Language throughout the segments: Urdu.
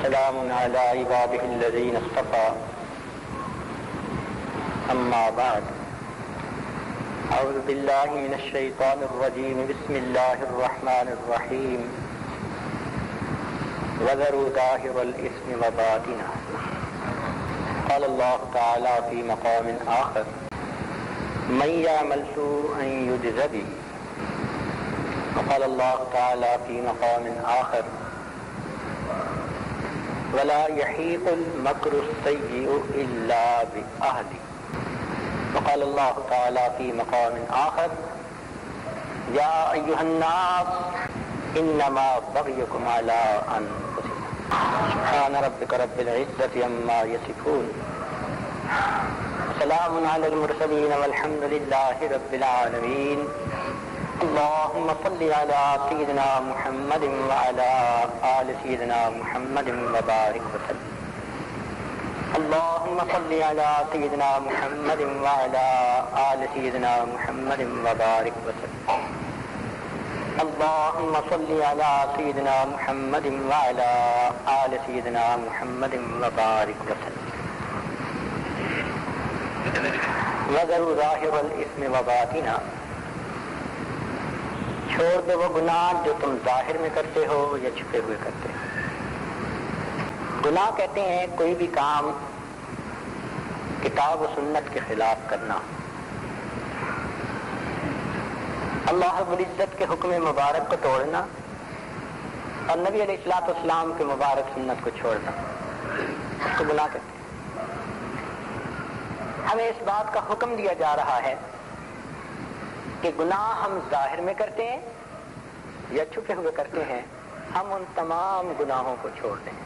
سلام على عباده الذين اصطفى أما بعد أعوذ بالله من الشيطان الرجيم بسم الله الرحمن الرحيم وذروا ظاهر الإثم وباطنه قال الله تعالى في مقام آخر من يعمل سوءا يجز به وقال الله تعالى في مقام آخر ولا يحيق المكر السيء إلا بأهله وقال الله تعالى في مقام آخر يا أيها الناس إنما بغيكم على أنفسكم سبحان ربك رب العزة عما يصفون سلام على المرسلين والحمد لله رب العالمين اللهم صل على سيدنا محمد وعلى آل سيدنا محمد وبارك وسلم اللهم صل على سيدنا محمد وعلى آل سيدنا محمد وبارك وسلم اللهم صل على سيدنا محمد وعلى آل سيدنا محمد وبارك وسلم وذروا ظاهر الإثم وباطنه چھوڑ دو وہ گناہ جو تم ظاہر میں کرتے ہو یا چھپے ہوئے کرتے ہو۔ گناہ کہتے ہیں کوئی بھی کام کتاب و سنت کے خلاف کرنا، اللہ رب العزت کے حکم مبارک کو توڑنا اور نبی علیہ الصلوۃ والسلام کے مبارک سنت کو چھوڑنا، اس کو گناہ کہتے ہیں۔ ہمیں اس بات کا حکم دیا جا رہا ہے کہ گناہ ہم ظاہر میں کرتے ہیں یا چھپے ہوئے کرتے ہیں، ہم ان تمام گناہوں کو چھوڑ دیں۔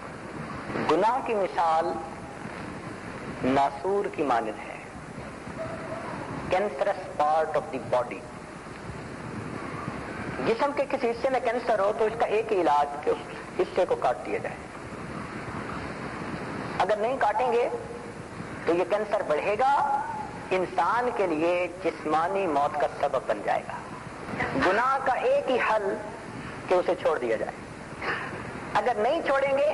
گناہ کی مثال ناسور کی مانند ہے، cancerous part of the body. جسم کے کسی حصے میں کینسر ہو تو اس کا ایک ہی علاج کہ اس حصے کو کاٹ دیا جائے۔ اگر نہیں کاٹیں گے تو یہ کینسر بڑھے گا، انسان کے لیے جسمانی موت کا سبب بن جائے گا۔ گناہ کا ایک ہی حل کہ اسے چھوڑ دیا جائے۔ اگر نہیں چھوڑیں گے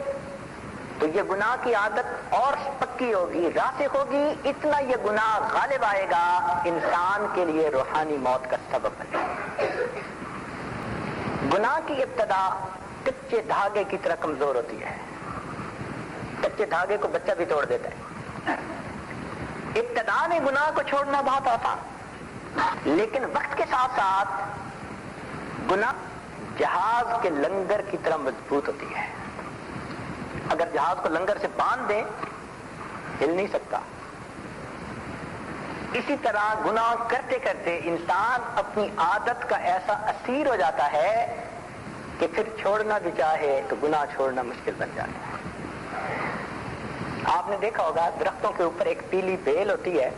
تو یہ گناہ کی عادت اور پکی ہوگی، راسخ ہوگی، اتنا یہ گناہ غالب آئے گا، انسان کے لیے روحانی موت کا سبب بنے گا۔ گناہ کی ابتدا کچے دھاگے کی طرح کمزور ہوتی ہے۔ کچے دھاگے کو بچہ بھی توڑ دیتا ہے۔ ابتدا میں گناہ کو چھوڑنا بہت آسان، لیکن وقت کے ساتھ ساتھ گناہ جہاز کے لنگر کی طرح مضبوط ہوتی ہے۔ اگر جہاز کو لنگر سے باندھ دیں ہل نہیں سکتا۔ اسی طرح گناہ کرتے کرتے انسان اپنی عادت کا ایسا اسیر ہو جاتا ہے کہ پھر چھوڑنا بھی چاہے تو گناہ چھوڑنا مشکل بن جاتا ہے۔ آپ نے دیکھا ہوگا درختوں کے اوپر ایک پیلی بیل ہوتی ہے،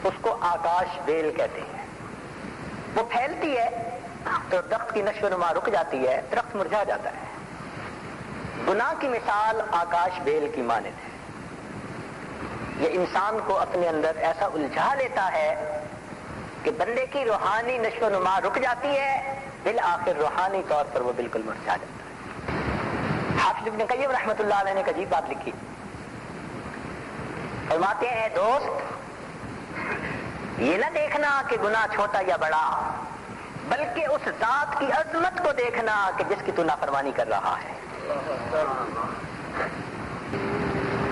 اس کو آکاش بیل کہتے ہیں۔ وہ پھیلتی ہے تو درخت کی نشو و نما رک جاتی ہے، درخت مرجھا جاتا ہے۔ گناہ کی مثال آکاش بیل کی مانند ہے۔ یہ انسان کو اپنے اندر ایسا الجھا لیتا ہے کہ بندے کی روحانی نشو و نما رک جاتی ہے، بالآخر روحانی طور پر وہ بالکل مرجھا جاتا ہے۔ حافظ ابن قیم رحمۃ اللہ علیہ نے ایک عجیب بات لکھی، فرماتے ہیں دوست یہ نہ دیکھنا کہ گناہ چھوٹا یا بڑا، بلکہ اس ذات کی عظمت کو دیکھنا کہ جس کی تو نافرمانی کر رہا ہے۔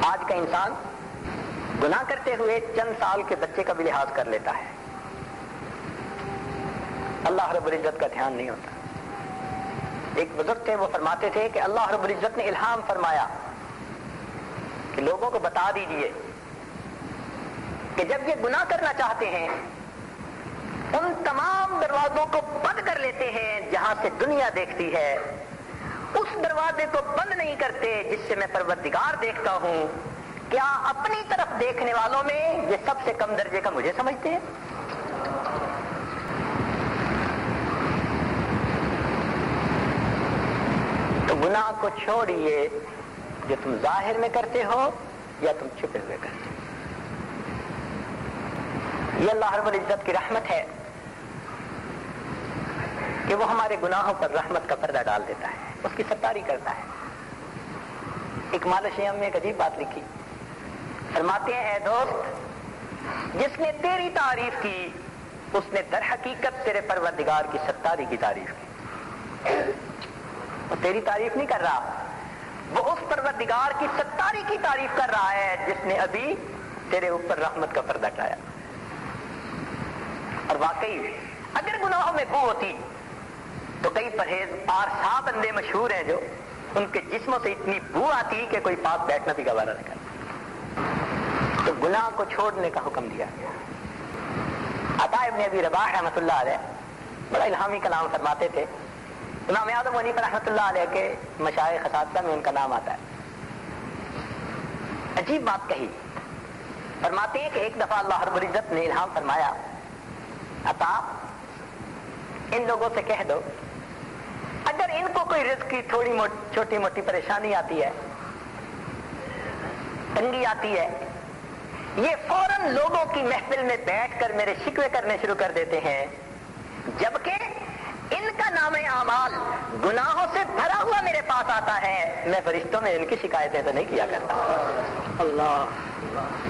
آج کا انسان گناہ کرتے ہوئے چند سال کے بچے کا بھی لحاظ کر لیتا ہے، اللہ رب العزت کا دھیان نہیں ہوتا۔ ایک بزرگ تھے، وہ فرماتے تھے کہ اللہ رب العزت نے الہام فرمایا کہ لوگوں کو بتا دیجئے کہ جب یہ گناہ کرنا چاہتے ہیں ان تمام دروازوں کو بند کر لیتے ہیں جہاں سے دنیا دیکھتی ہے، اس دروازے کو بند نہیں کرتے جس سے میں پروردگار دیکھتا ہوں۔ کیا اپنی طرف دیکھنے والوں میں یہ سب سے کم درجے کا مجھے سمجھتے ہیں؟ تو گناہ کو چھوڑیے جو تم ظاہر میں کرتے ہو یا تم چھپے ہوئے کرتے ہو۔ یہ اللہ رب العزت کی رحمت ہے کہ وہ ہمارے گناہوں پر رحمت کا پردہ ڈال دیتا ہے، اس کی ستاری کرتا ہے۔ اکمال الشیام میں ایک عجیب بات لکھی، فرماتے ہیں اے دوست، جس نے تیری تعریف کی اس نے در حقیقت تیرے پروردگار کی ستاری کی تعریف کی. وہ تیری تعریف نہیں کر رہا، وہ اس پروردگار کی ستاری کی تعریف کر رہا ہے جس نے ابھی تیرے اوپر رحمت کا پردہ ٹھایا. اور واقعی اگر گناہوں میں بو ہوتی تو کئی پرہیزگار بندے مشہور ہیں جو ان کے جسموں سے اتنی بو آتی کہ کوئی پاس بیٹھنا بھی گوارا نہ کرتا. تو گناہ کو چھوڑنے کا حکم دیا گیا. عطا ابن ابی رباح رحمۃ اللہ علیہ بڑا الہامی کلام فرماتے تھے. امام اعظم حنیفہ رحمۃ اللہ علیہ کے مشائخ اساتذہ میں ان کا نام آتا ہے. عجیب بات کہی، فرماتے ہیں کہ ایک دفعہ اللہ رب العزت نے الہام فرمایا، عطا ان لوگوں سے کہہ دو اگر ان کو کوئی رزق کی تھوڑی چھوٹی موٹی پریشانی آتی ہے، تنگی آتی ہے، یہ فوراً لوگوں کی محفل میں بیٹھ کر میرے شکوے کرنے شروع کر دیتے ہیں، جبکہ ان کا نام اعمال گناہوں سے بھرا ہوا میرے پاس آتا ہے، میں فرشتوں میں ان کی شکایتیں تو نہیں کیا کرتا. اللہ.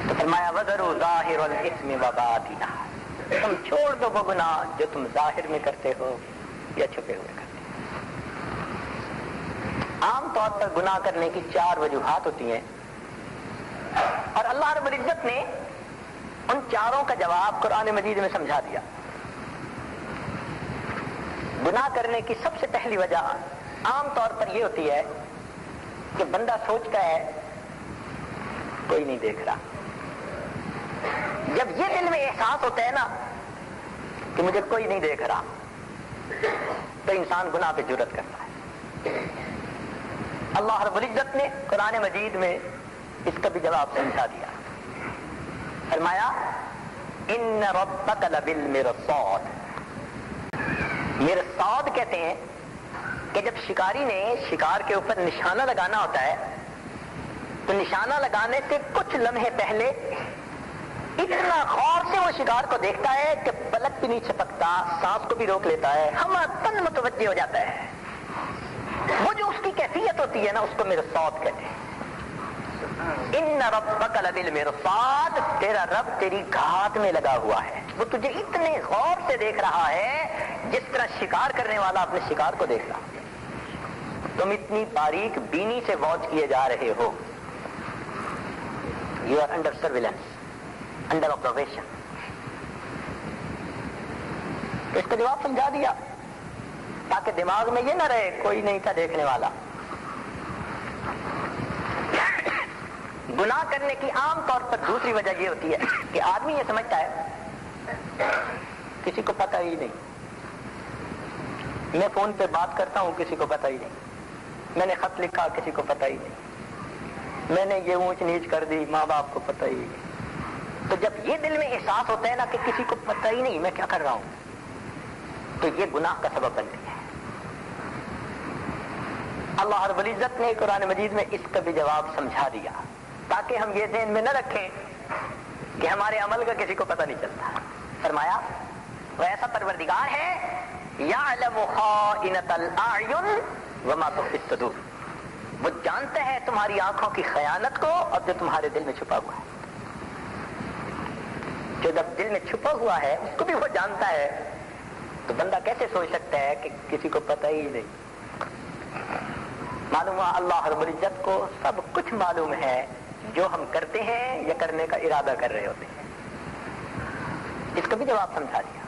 تو فرمایا وَذَرُوا ظَاهِرَ الْإِثْمِ وَبَاطِنَهُ، تم چھوڑ دو وہ گناہ جو تم ظاہر میں کرتے ہو یا چھپے ہوئے کرتے ہو. عام طور پر گناہ کرنے کی 4 وجوہات ہوتی ہیں اور اللہ رب العزت نے ان چاروں کا جواب قرآن مجید میں سمجھا دیا. گناہ کرنے کی سب سے پہلی وجہ عام طور پر یہ ہوتی ہے کہ بندہ سوچتا ہے کوئی نہیں دیکھ رہا. جب یہ دل میں احساس ہوتا ہے نا کہ مجھے کوئی نہیں دیکھ رہا تو انسان گناہ پہ جرأت کرتا ہے. اللہ رب العزت نے قرآن مجید میں اس کا بھی جواب سمجھا دیا. فرمایا ان ربک لبالمرصاد. مرصاد کہتے ہیں کہ جب شکاری نے شکار کے اوپر نشانہ لگانا ہوتا ہے تو نشانہ لگانے سے کچھ لمحے پہلے اتنا غور سے وہ شکار کو دیکھتا ہے کہ پلک بھی نہیں چھپکتا، سانس کو بھی روک لیتا ہے، ہم تن متوجہ ہو جاتا ہے. وہ جو اس کی کیفیت ہوتی ہے نا اس کو مرصاد کہتے ہیں. ان ربک لبالمرصاد، تیرا رب تیری گھات میں لگا ہوا ہے، وہ تجھے اتنے غور سے دیکھ رہا ہے جس طرح شکار کرنے والا اپنے شکار کو دیکھ رہا. تم اتنی باریک بینی سے واچ کیے جا رہے ہو. You are under surveillance, under observation. تو اس کا جواب سمجھا دیا تاکہ دماغ میں یہ نہ رہے کوئی نہیں تھا دیکھنے والا. گناہ کرنے کی عام طور پر دوسری وجہ یہ ہوتی ہے کہ آدمی یہ سمجھتا ہے کسی کو پتہ ہی نہیں، میں فون پہ بات کرتا ہوں کسی کو پتہ ہی نہیں، میں نے خط لکھا کسی کو پتہ ہی نہیں، میں نے یہ اونچ نیچ کر دی ماں باپ کو پتہ ہی نہیں. تو جب یہ دل میں احساس ہوتا ہے نا کہ کسی کو پتہ ہی نہیں میں کیا کر رہا ہوں تو یہ گناہ کا سبب بنتی ہے. اللہ رب العزت نے قرآن مجید میں اس کا بھی جواب سمجھا دیا تاکہ ہم یہ ذہن میں نہ رکھیں کہ ہمارے عمل کا کسی کو پتہ نہیں چلتا. فرمایا وہ ایسا پروردگار ہے یعلم خائنۃ الاعین وما تخفی الصدور، وہ جانتا ہے تمہاری آنکھوں کی خیانت کو اور جو تمہارے دل میں چھپا ہوا ہے. جو جب دل میں چھپا ہوا ہے اس کو بھی وہ جانتا ہے تو بندہ کیسے سوچ سکتا ہے کہ کسی کو پتہ ہی نہیں. معلوم ہوا اللہ رب العزت کو سب کچھ معلوم ہے جو ہم کرتے ہیں یا کرنے کا ارادہ کر رہے ہوتے ہیں. اس کا بھی جواب سمجھا دیا.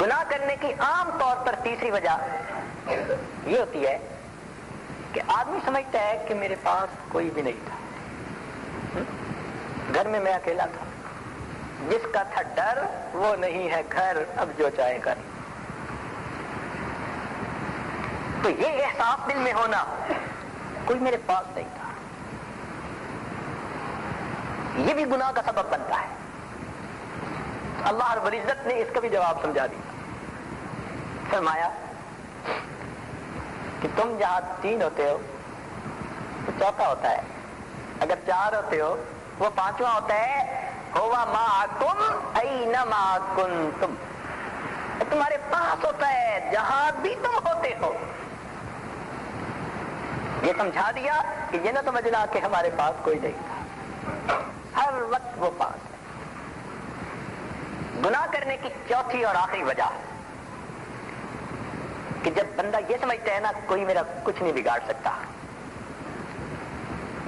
گناہ کرنے کی عام طور پر تیسری وجہ یہ ہوتی ہے کہ آدمی سمجھتا ہے کہ میرے پاس کوئی بھی نہیں تھا، گھر میں میں اکیلا تھا، جس کا تھا ڈر وہ نہیں ہے گھر، اب جو چاہے کر. تو یہ احساس دل میں ہونا کوئی میرے پاس نہیں تھا یہ بھی گناہ کا سبب بنتا ہے. اللہ رب العزت نے اس کا بھی جواب سمجھا دیا. فرمایا کہ تم جہاں 3 ہوتے ہو تو چوتھا ہوتا ہے، اگر 4 ہوتے ہو وہ 5واں ہوتا ہے. ہوا معکم اینما کنتم، تمہارے پاس ہوتا ہے جہاں بھی تم ہوتے ہو. یہ سمجھا دیا کہ یہ نہ سمجھنا کہ ہمارے پاس کوئی نہیں تھا، ہر وقت وہ پاس ہے۔ گناہ کرنے کی چوتھی اور آخری وجہ کہ جب بندہ یہ سمجھتا ہے نا کوئی میرا کچھ نہیں بگاڑ سکتا،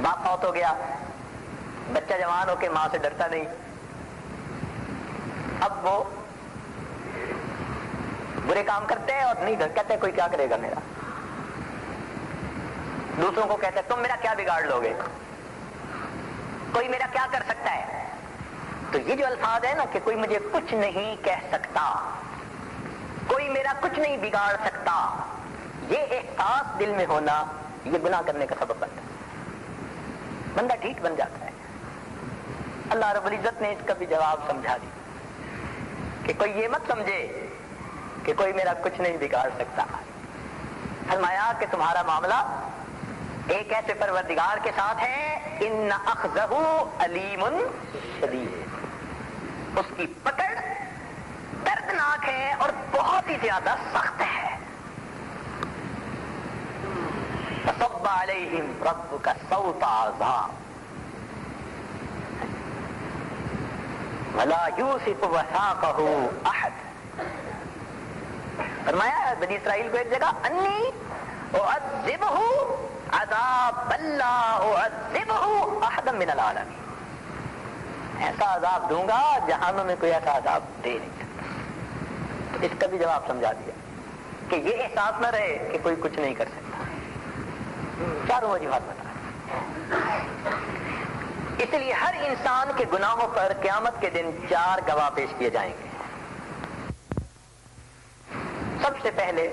باپ فوت ہو گیا، بچہ جوان ہو کے ماں سے ڈرتا نہیں، اب وہ برے کام کرتے ہیں اور نہیں ڈر، کہتے کوئی کیا کرے گا میرا، دوسروں کو کہتے تم میرا کیا بگاڑ لو گے، کوئی میرا کیا کر سکتا ہے۔ تو یہ جو الفاظ ہے نا کہ کوئی مجھے کچھ نہیں کہہ سکتا، کوئی میرا کچھ نہیں بگاڑ سکتا، یہ احساس دل میں ہونا یہ گناہ کرنے کا سبب بنتا ہے، بندہ ٹھیک بن جاتا ہے۔ اللہ رب العزت نے اس کا بھی جواب سمجھا دیا کہ کوئی یہ مت سمجھے کہ کوئی میرا کچھ نہیں بگاڑ سکتا، فرمایا کہ تمہارا معاملہ ایک ایسے پروردگار کے ساتھ ہے، ان اخذہ علیم شدید، اس کی پکڑ دردناک ہے اور بہت ہی زیادہ سخت ہے۔ فصب علیہم ربک صوت عذاب ولا یوثق وثاقہ احد، فرمایا بنی اسرائیل کو ایک جگہ انی اعذبہ عذاب لا اعذبہ احدا من العالمین، ایسا عذاب دوں گا جہنم میں کوئی ایسا عذاب دے نہیں سکتا۔ تو اس کا بھی جواب سمجھا دیا کہ یہ احساس نہ رہے کہ کوئی کچھ نہیں کر سکتا، چاروں وجوہات بتا۔ اس لیے ہر انسان کے گناہوں پر قیامت کے دن 4 گواہ پیش کیے جائیں گے۔ سب سے پہلے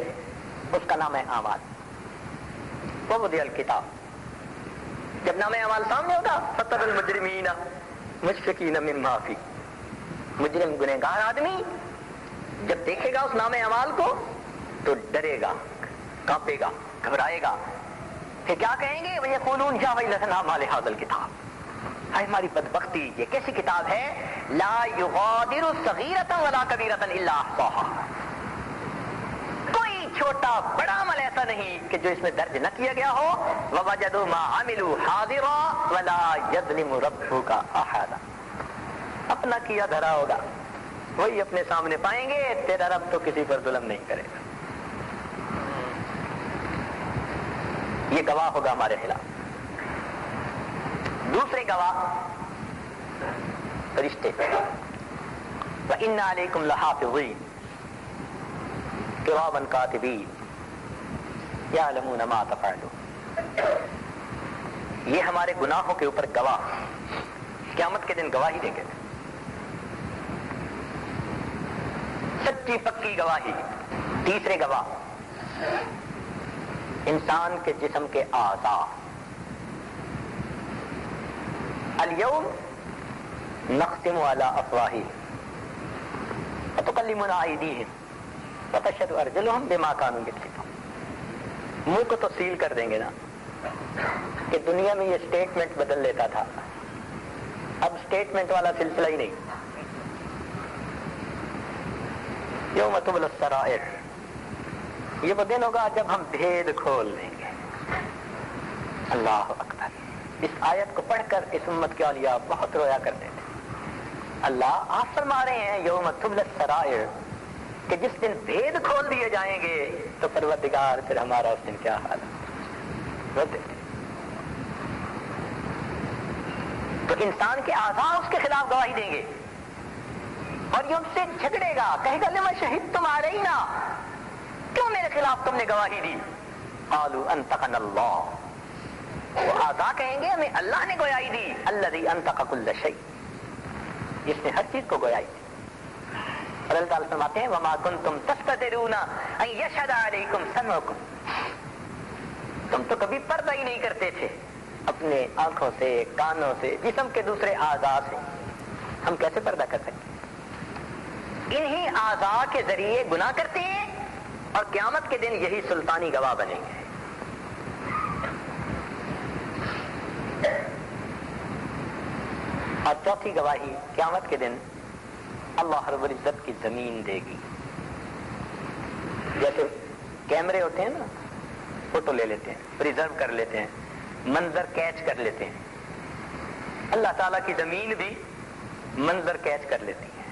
اس کا نام ہے اعمال، ووضع الکتاب، جب نام اعمال سامنے ہوگا فتر المجرمین مشفقین مما فی، مجرم گنہگار آدمی جب دیکھے گا اس نام اعمال کو تو ڈرے گا، کانپے گا، گھبرائے گا، پھر کیا کہیں گے، وَيَقُولُونَ يَا وَيْلَتَنَا مَا لِهَٰذَا الْكِتَابِ، ہائے ہماری بدبختی، یہ کیسی کتاب ہے، لا یغادر صغیرۃ ولا کبیرۃ الا احصاها، کوئی چھوٹا بڑا عمل ایسا نہیں کہ جو اس میں درج نہ کیا گیا ہو، وَوَجَدُوا مَا عَمِلُوا حَاضِرًا وَلَا يَظْلِمُ رَبُّكَ أَحَدًا، اپنا کیا دھرا ہوگا وہی اپنے سامنے پائیں گے، تیرا رب تو کسی پر ظلم نہیں کرے گا۔ یہ گواہ ہوگا ہمارے خلاف۔ دوسرے گواہ فرشتے، وَإِنَّ عَلَيْكُمْ لَحَافِظِينَ کِرَامًا کاتبین یعلمون ما تفعلون، یہ ہمارے گناہوں کے اوپر گواہ قیامت کے دن گواہی دیں گے، سچی پکی گواہی۔ تیسرے گواہ انسان کے جسم کے اعضاء، الیوم نختم علی افواہہم وتکلمنا ایدیہم وتشہد ارجلہم بما کانوا یکسبون، منہ کو تو سیل کر دیں گے نا، کہ دنیا میں یہ سٹیٹمنٹ بدل لیتا تھا، اب سٹیٹمنٹ والا سلسلہ ہی نہیں، یوم تبلی السرائر، یہ وہ دن ہوگا جب ہم بھید کھول دیں گے۔ اللہ اکبر، اس آیت کو پڑھ کر اس امت کے اولیاء بہت رویا کرتے تھے۔ اللہ آپ فرما رہے ہیں یوم تبلی السرائر، کہ جس دن بھید کھول دیے جائیں گے تو پروردگار پھر ہمارا اس دن کیا حال ہے۔ تو انسان کے اعضاء اس کے خلاف گواہی دیں گے اور یہ ان سے جھگڑے گا، کہے گا لما شہدتم علینا، کیوں میرے خلاف تم نے گواہی دی؟ قالوا انطقنا اللہ، وہ اعضاء کہیں گے ہمیں اللہ نے گواہی دی، الذی انطق کل شیء، جس نے ہر چیز کو گواہی دی۔ اور اللہ تعالیٰ فرماتے ہیں وما کنتم تستترون ان یشہد علیکم سمعکم، تم تو کبھی پردہ ہی نہیں کرتے تھے اپنے آنکھوں سے، کانوں سے، جسم کے دوسرے اعضاء سے، ہم کیسے پردہ کر سکتے؟ انہی اعضاء کے ذریعے گناہ کرتے ہیں اور قیامت کے دن یہی سلطانی گواہ بنیں گے۔ اور چوتھی گواہی قیامت کے دن اللہ رب العزت کی زمین دے گی، جیسے کیمرے ہوتے ہیں نا، فوٹو لے لیتے ہیں، پریزرو کر لیتے ہیں، منظر کیچ کر لیتے ہیں. اللہ تعالیٰ کی زمین بھی منظر کیچ کر لیتی ہے،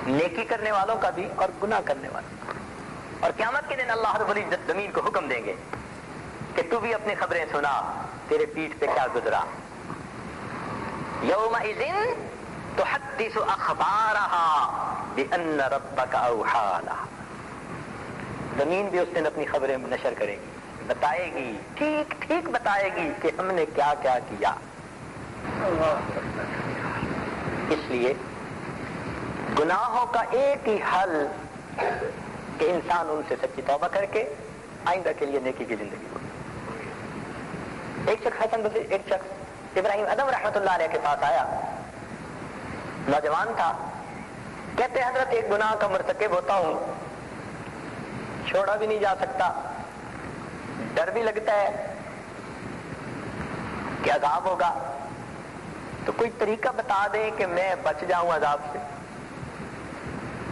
نیکی کرنے والوں کا بھی اور گناہ کرنے والوں کا. اور قیامت کے دن اللہ رب العزت زمین کو حکم دیں گے کہ تو بھی اپنی خبریں سنا، تیرے پیٹھ پہ کیا گزرا. یومئذ تحدث اخبارها بان ربک اوحی لها. زمین بھی اس دن اپنی خبریں نشر کرے گی، بتائے گی، ٹھیک ٹھیک بتائے گی کہ ہم نے کیا کیا کیا. اس لیے گناہوں کا ایک ہی حل کہ انسان ان سے سچی توبہ کر کے آئندہ کے لیے نیکی کی زندگی ہو. ایک شخص ابراہیم ادم رحمۃ اللہ علیہ کے پاس آیا، نوجوان تھا، کہتے حضرت ایک گناہ کا مرتکب ہوتا ہوں، چھوڑا بھی نہیں جا سکتا، ڈر بھی لگتا ہے کہ عذاب ہوگا، تو کوئی طریقہ بتا دیں کہ میں بچ جاؤں عذاب سے.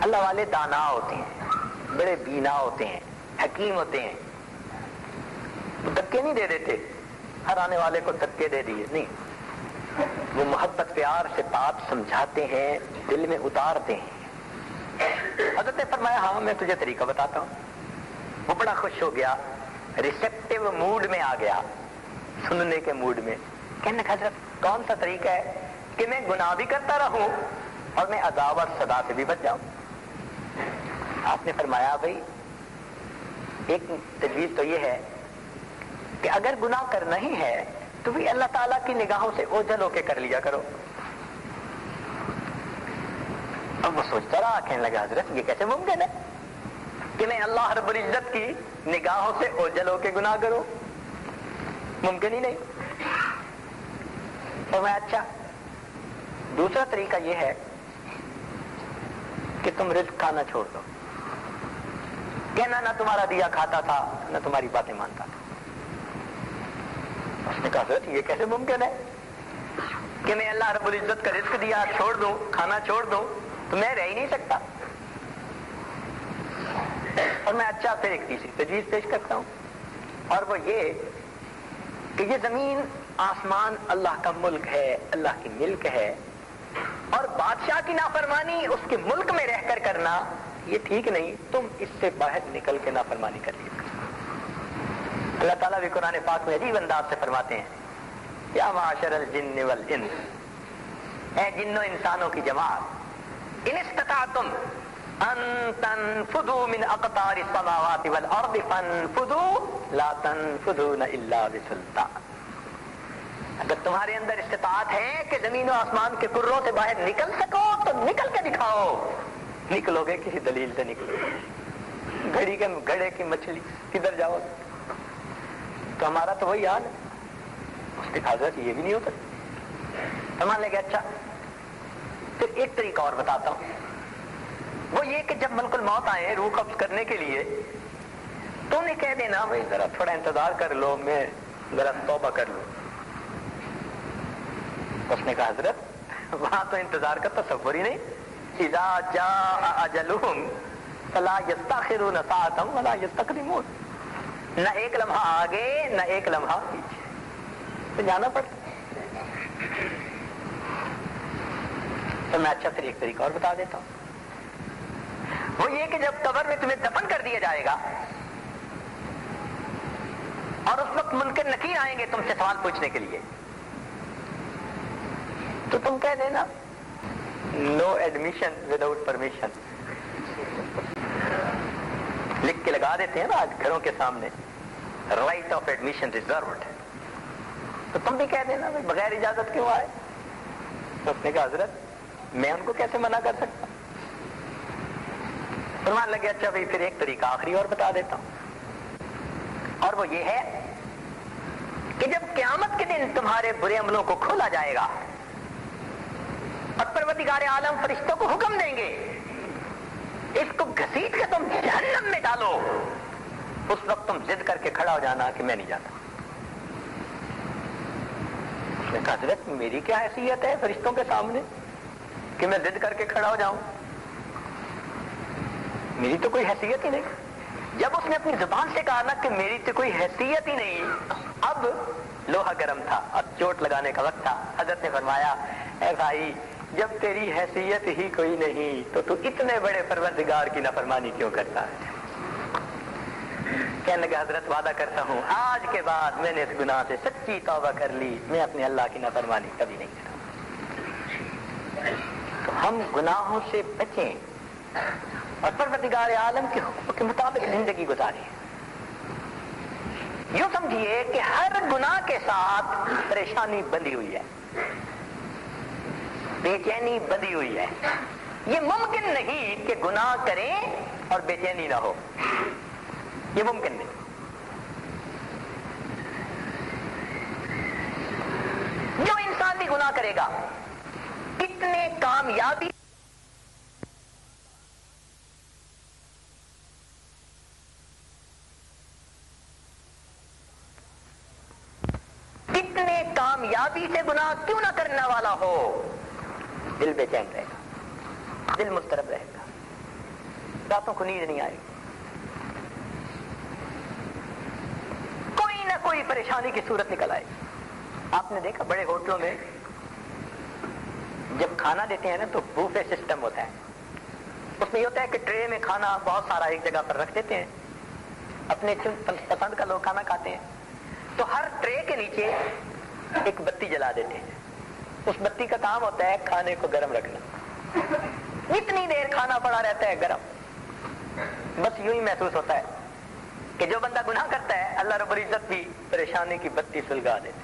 اللہ والے دانا ہوتے ہیں، بڑے بینا ہوتے ہیں، حکیم ہوتے ہیں، دھکے نہیں دے دیتے، ہر آنے والے کو دھکے دے دیے نہیں، وہ محبت پیار سے بات سمجھاتے ہیں، دل میں اتارتے ہیں. حضرت نے فرمایا ہاں میں تجھے طریقہ بتاتا ہوں. وہ بڑا خوش ہو گیا، ریسیپٹیو موڈ میں آ گیا، سننے کے موڈ میں. کہنے لگا حضرت کون سا طریقہ ہے کہ میں گناہ بھی کرتا رہوں اور میں عذاب اور سزا سے بھی بچ جاؤں. آپ نے فرمایا بھائی ایک تجویز تو یہ ہے کہ اگر گناہ کرنا ہی ہے تو بھی اللہ تعالیٰ کی نگاہوں سے اوجھل ہو کے کر لیا کرو. اب وہ سوچتا رہا، کہنے لگا حضرت یہ کیسے ممکن ہے کہ میں اللہ رب العزت کی نگاہوں سے اوجھل ہو کے گناہ کروں؟ ممکن ہی نہیں. اور میں اچھا دوسرا طریقہ یہ ہے کہ تم رزق کھانا چھوڑ دو، کہنا نہ تمہارا دیا کھاتا تھا نہ تمہاری باتیں مانتا تھا. اس نے کہا حضرت یہ کیسے ممکن ہے کہ میں اللہ رب العزت کا رزق دیا چھوڑ دوں، کھانا چھوڑ دوں، تو میں رہ ہی نہیں سکتا. اور میں اچھا پھر ایک تیسری تجویز پیش کرتا ہوں، اور وہ یہ کہ یہ زمین آسمان اللہ کا ملک ہے، اللہ کی ملک ہے، اور بادشاہ کی نافرمانی اس کے ملک میں رہ کر کرنا یہ ٹھیک نہیں، تم اس سے باہر نکل کے نافرمانی کر لیے. اللہ تعالیٰ بھی قرآن پاک میں عجیب انداز سے فرماتے ہیں یا معاشر الجن والانس، اے جنوں انسانوں کی جماعت، ان استطعتم ان تنفذوا من اقطار السماوات والارض فانفذوا لا تنفذون الا بسلطان. اگر تمہارے اندر استطاعت ہے کہ زمین و آسمان کے کروں سے باہر نکل سکو تو نکل کے دکھاؤ. نکلو گے کسی دلیل سے نکلو گے، گھڑی کے گھڑے کی مچھلی کدھر جاؤ گے؟ تو ہمارا تو وہی حال ہے. اس نے کہا حضرت یہ بھی نہیں ہوتا. فرمان لے گا اچھا پھر ایک طریقہ اور بتاتا ہوں، وہ یہ کہ جب ملک الموت آئے روح قبض کرنے کے لیے تو انہیں کہہ دینا بھائی ذرا تھوڑا انتظار کر لو، میں ذرا توبہ کر لوں. اس نے کہا حضرت وہاں تو انتظار کا تصور ہی نہیں. اذا جاء اجلهم فلا يستاخرون ساعة ولا يستقدمون. نہ ایک لمحہ آگے نہ ایک لمحہ پیچھے، تو جانا پڑتا. تو میں اچھا پھر ایک طریقہ اور بتا دیتا ہوں، وہ یہ کہ جب قبر میں تمہیں دفن کر دیا جائے گا اور اس وقت منکر نکیر آئیں گے تم سے سوال پوچھنے کے لیے، تو تم کہہ دینا نو ایڈمیشن وداؤٹ پرمیشن. لکھ کے لگا دیتے ہیں نا آج گھروں کے سامنے رائٹ آف ایڈمیشن ریزروڈ، تو تم بھی کہہ دینا بغیر اجازت کیوں آئے. تو اس نے کہا حضرت میں ان کو کیسے منع کر سکتا. فرمان لگے اچھا بھائی پھر ایک طریقہ آخری اور بتا دیتا ہوں، اور وہ یہ ہے کہ جب قیامت کے دن تمہارے برے عملوں کو کھولا جائے گا اور پروردگار عالم فرشتوں کو حکم دیں گے اس کو گھسیٹ کے تم جہنم میں ڈالو، اس وقت تم ضد کر کے کھڑا ہو جانا کہ میں نہیں جاتا. اس نے کہا حضرت میری کیا حیثیت ہے فرشتوں کے سامنے کہ میں ضد کر کے کھڑا ہو جاؤں؟ میری تو کوئی حیثیت ہی نہیں. جب اس نے اپنی زبان سے کہا نا کہ میری تو کوئی حیثیت ہی نہیں، اب لوہا گرم تھا اور چوٹ لگانے کا وقت تھا، حضرت نے فرمایا اے بھائی جب تیری حیثیت ہی کوئی نہیں تو اتنے بڑے پروردگار کی نافرمانی کیوں کرتا ہے؟ کہنے لگا حضرت وعدہ کرتا ہوں آج کے بعد میں نے اس گناہ سے سچی توبہ کر لی، میں اپنے اللہ کی نافرمانی کبھی نہیں کروں۔ تو ہم گناہوں سے بچیں اور پروردگار عالم کے حکم کے مطابق زندگی گزاریں۔ یوں سمجھیے کہ ہر گناہ کے ساتھ پریشانی بندھی ہوئی ہے، بے چینی بندھی ہوئی ہے۔ یہ ممکن نہیں کہ گناہ کریں اور بے چینی نہ ہو، یہ ممکن نہیں۔ جو انسان بھی گناہ کرے گا کتنے کامیابی سے گناہ کیوں نہ کرنے والا ہو، دل بے چین رہے گا، دل مضطرب رہے گا، راتوں کو نیند نہیں آئے گی، کوئی نہ کوئی پریشانی کی صورت نکل آئے گی۔ آپ نے دیکھا بڑے ہوٹلوں میں جب کھانا دیتے ہیں نا تو بوفے سسٹم ہوتا ہے، اس میں یہ ہوتا ہے کہ ٹرے میں کھانا بہت سارا ایک جگہ پر رکھ دیتے ہیں، اپنے پسند کا لوگ کھانا کھاتے ہیں، تو ہر ٹرے کے نیچے ایک بتی جلا دیتے ہیں، اس بتی کا کام ہوتا ہے کھانے کو گرم رکھنا، اتنی دیر کھانا پڑا رہتا ہے گرم۔ بس یوں ہی محسوس ہوتا ہے کہ جو بندہ گناہ کرتا ہے اللہ رب العزت بھی پریشانی کی بتی سلگا دیتے،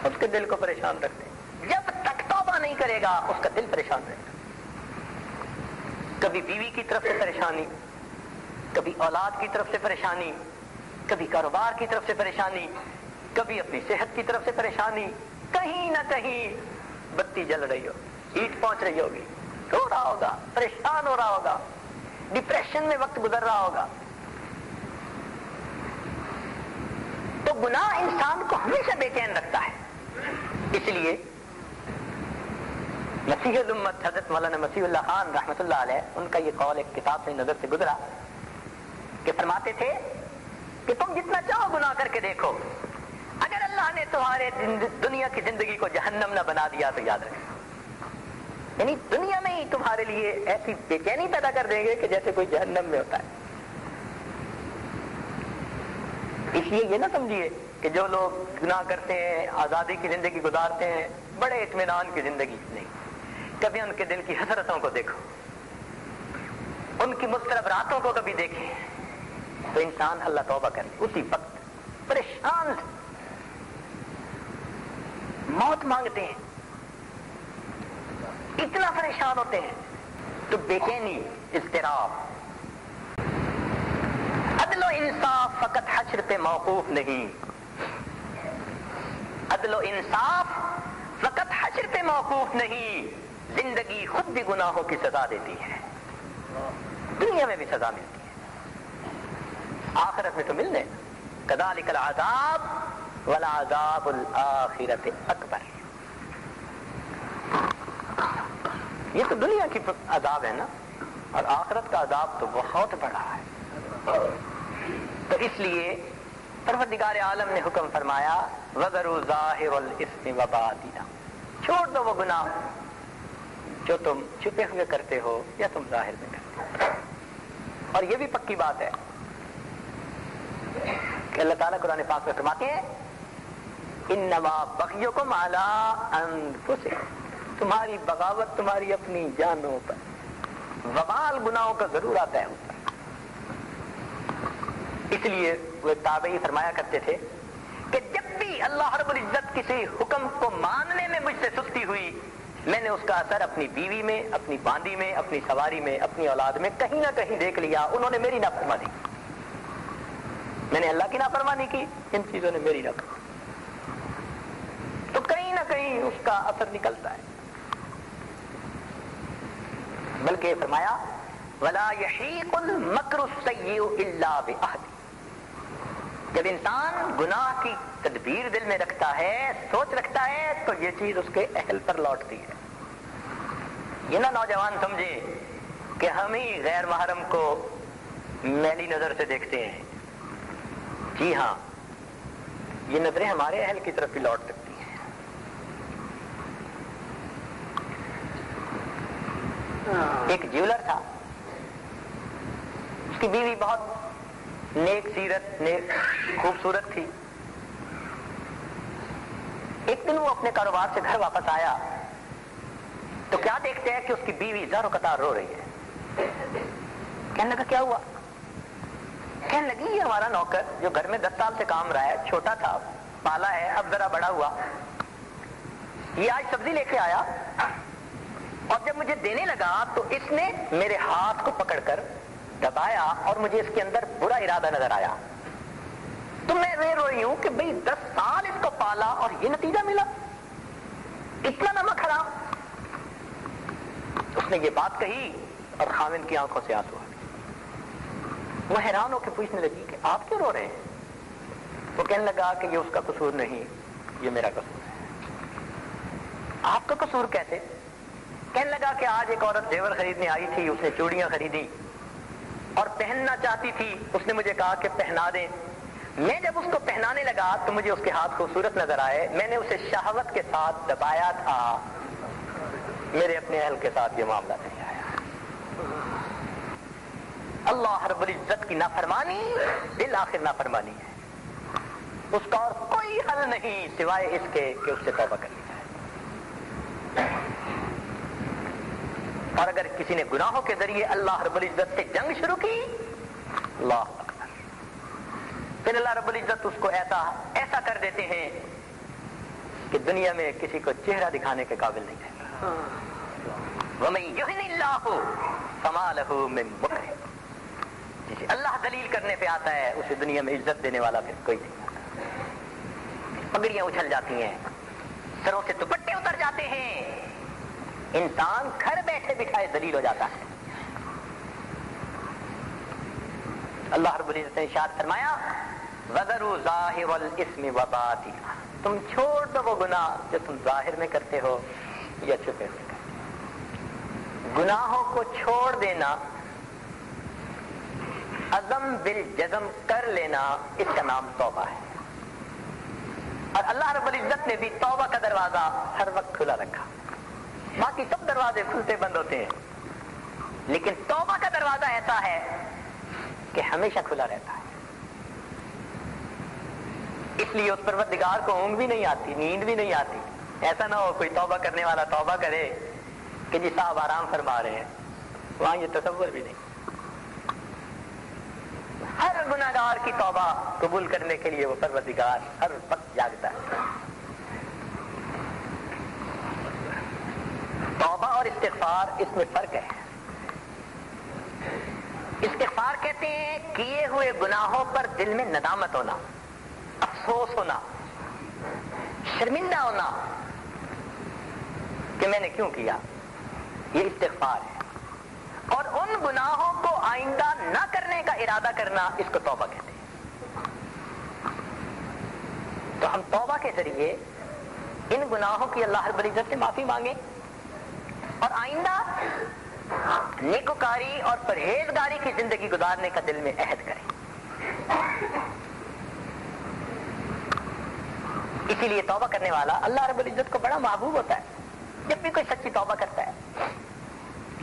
اس کے دل کو پریشان رکھتے ہیں، جب تک توبہ نہیں کرے گا اس کا دل پریشان رہے گا، کبھی بیوی کی طرف سے پریشانی، کبھی اولاد کی طرف سے پریشانی، کبھی کاروبار کی طرف سے پریشانی، کبھی اپنی صحت کی طرف سے پریشانی، کہیں نہ کہیں بتی جل رہی ہو، ہیٹ پہنچ رہی ہوگی، رو رہا ہوگا، پریشان ہو رہا ہوگا، ڈپریشن میں وقت گزر رہا ہوگا۔ تو گناہ انسان کو ہمیشہ بے چین رکھتا ہے، اس لیے مسیح الامت حضرت مولانا مسیح اللہ خان رحمۃ اللہ علیہ، ان کا یہ قول ایک کتاب سے نظر سے گزرا کہ فرماتے تھے کہ تم جتنا چاہو گناہ کر کے دیکھو، اگر اللہ نے تمہارے دنیا کی زندگی کو جہنم نہ بنا دیا تو یاد رکھنا، یعنی دنیا میں ہی تمہارے لیے ایسی بے چینی پیدا کر دیں گے کہ جیسے کوئی جہنم میں ہوتا ہے۔ اس لیے یہ نہ سمجھیے کہ جو لوگ گناہ کرتے ہیں آزادی کی زندگی گزارتے ہیں بڑے اطمینان کی زندگی، نہیں، کبھی ان کے دل کی حسرتوں کو دیکھو، ان کی مضطرب راتوں کو کبھی دیکھیں تو انسان اللہ توبہ کرے، اسی وقت پریشان موت مانگتے ہیں، اتنا پریشان ہوتے ہیں، تو بے چینی، اضطراب۔ عدل و انصاف فقط حشر پہ موقوف نہیں، عدل و انصاف فقط حشر پہ موقوف نہیں، زندگی خود بھی گناہوں کی سزا دیتی ہے، دنیا میں بھی سزا ملتی ہے، آخرت میں تو ملنے۔ کذالک العذاب ولعذاب الآخرۃ اکبر، یہ تو دنیا کی عذاب ہے نا، اور آخرت کا عذاب تو بہت بڑا ہے۔ تو اس لیے پروردگار عالم نے حکم فرمایا وَذَرُوا ظَاهِرَ الْإِثْمِ وَبَاطِنَهُ، چھوڑ دو وہ گناہ جو تم چھپے ہوئے کرتے ہو یا تم ظاہر میں کرتے ہو۔ اور یہ بھی پکی بات ہے کہ اللہ تعالیٰ قرآن پاک میں فرماتے ہیں انما بغیکم علی انفسکم، تمہاری بغاوت تمہاری اپنی جانوں پر، وبال گناہوں کا ضرور آتا ہے اوپر۔ اس لیے وہ تابعی فرمایا کرتے تھے کہ جب بھی اللہ رب العزت کسی حکم کو ماننے میں مجھ سے سستی ہوئی، میں نے اس کا اثر اپنی بیوی میں، اپنی باندی میں، اپنی سواری میں، اپنی اولاد میں کہیں نہ کہیں دیکھ لیا، انہوں نے میری نافرمانی کی، میں نے اللہ کی نافرمانی کی، ان چیزوں نے میری نافرمانی، تو کہیں نہ کہیں اس کا اثر نکلتا ہے۔ بلکہ فرمایا وَلَا يَحِيقُ الْمَكْرُ السَّيِّئُ إِلَّا بِأَهْلِهِ، جب انسان گناہ کی تدبیر دل میں رکھتا ہے، سوچ رکھتا ہے، تو یہ چیز اس کے اہل پر لوٹتی ہے۔ یہ نہ نوجوان سمجھے کہ ہم ہی غیر محرم کو میلی نظر سے دیکھتے ہیں. جی ہاں، یہ نظریں ہمارے اہل کی طرف بھی لوٹ سکتی ہیں. ایک جیولر تھا، اس کی بیوی بہت نیک سیرت، نیک خوبصورت تھی. ایک دن وہ اپنے کاروبار سے گھر واپس آیا تو کیا دیکھتے ہیں کہ اس کی بیوی زار و قطار رو رہی ہے. کہنے لگا کیا ہوا؟ کہنے لگی یہ ہمارا نوکر جو گھر میں 10 سال سے کام رہا ہے، چھوٹا تھا، پالا ہے، اب ذرا بڑا ہوا، یہ آج سبزی لے کے آیا اور جب مجھے دینے لگا تو اس نے میرے ہاتھ کو پکڑ کر دبایا اور مجھے اس کے اندر برا ارادہ نظر آیا. تو میں رو رہی ہوں کہ بھئی 10 سال اس کو پالا اور یہ نتیجہ ملا، اتنا نمک حرام. اس نے یہ بات کہی اور خاوند کی آنکھوں سے آنسو آ گئے. وہ حیران ہو کے پوچھنے لگی کہ آپ کیوں رو رہے ہیں؟ وہ کہنے لگا کہ یہ اس کا قصور نہیں، یہ میرا قصور ہے. آپ کا قصور کیسے؟ کہنے لگا کہ آج ایک عورت زیور خریدنے آئی تھی، اس نے چوڑیاں خریدی اور پہننا چاہتی تھی، اس نے مجھے کہا کہ پہنا دیں. میں جب اس کو پہنانے لگا تو مجھے اس کے ہاتھ خوبصورت نظر آئے، میں نے اسے شہوت کے ساتھ دبایا تھا. میرے اپنے اہل کے ساتھ یہ معاملہ نہیں آیا. اللہ رب العزت کی نافرمانی بالآخر نافرمانی ہے، اس کا اور کوئی حل نہیں سوائے اس کے کہ اس سے توبہ کر لی جائے. اور اگر کسی نے گناہوں کے ذریعے اللہ رب العزت سے جنگ شروع کی، اللہ اکبر، پھر اللہ رب العزت اس کو ایسا کر دیتے ہیں کہ دنیا میں کسی کو چہرہ دکھانے کے قابل نہیں رہتا. وَمَن يُهِنِ اللَّهُ فَمَا لَهُ مِن مُكْرِمٍ. جسے اللہ دلیل کرنے پہ آتا ہے اسے دنیا میں عزت دینے والا پھر کوئی نہیں آتا. پگڑیاں اچھل جاتی ہیں، سروں سے دوپٹے اتر جاتے ہیں، انسان گھر بیٹھے بٹھائے ذلیل ہو جاتا ہے. اللہ رب العزت نے ارشاد فرمایا وَذَرُوا ظَاهِرَ الْإِثْمِ وَبَاطِنَهُ. تم چھوڑ دو وہ گناہ جو تم ظاہر میں کرتے ہو یا چھپے ہوئے کرتے ہو. گناہوں کو چھوڑ دینا، عزم بالجزم کر لینا، اس کا نام توبہ ہے. اور اللہ رب العزت نے بھی توبہ کا دروازہ ہر وقت کھلا رکھا. باقی سب دروازے کھلتے بند ہوتے ہیں، لیکن توبہ کا دروازہ ایسا ہے کہ ہمیشہ کھلا رہتا ہے. اس لیے اس پروردگار کو اونگ بھی نہیں آتی، نیند بھی نہیں آتی. ایسا نہ ہو کوئی توبہ کرنے والا توبہ کرے کہ جی صاحب آرام فرما رہے ہیں، وہاں یہ تصور بھی نہیں. ہر گناہگار کی توبہ قبول کرنے کے لیے وہ پروردگار ہر وقت جاگتا ہے. توبہ اور استغفار، اس میں فرق ہے. استغفار کہتے ہیں کیے ہوئے گناہوں پر دل میں ندامت ہونا، افسوس ہونا، شرمندہ ہونا کہ میں نے کیوں کیا، یہ استغفار ہے. اور ان گناہوں کو آئندہ نہ کرنے کا ارادہ کرنا، اس کو توبہ کہتے ہیں. تو ہم توبہ کے ذریعے ان گناہوں کی اللہ رب العزت سے معافی مانگیں اور آئندہ نیکوکاری اور پرہیزگاری کی زندگی گزارنے کا دل میں عہد کریں. اسی لیے توبہ کرنے والا اللہ رب العزت کو بڑا محبوب ہوتا ہے. جب بھی کوئی سچی توبہ کرتا ہے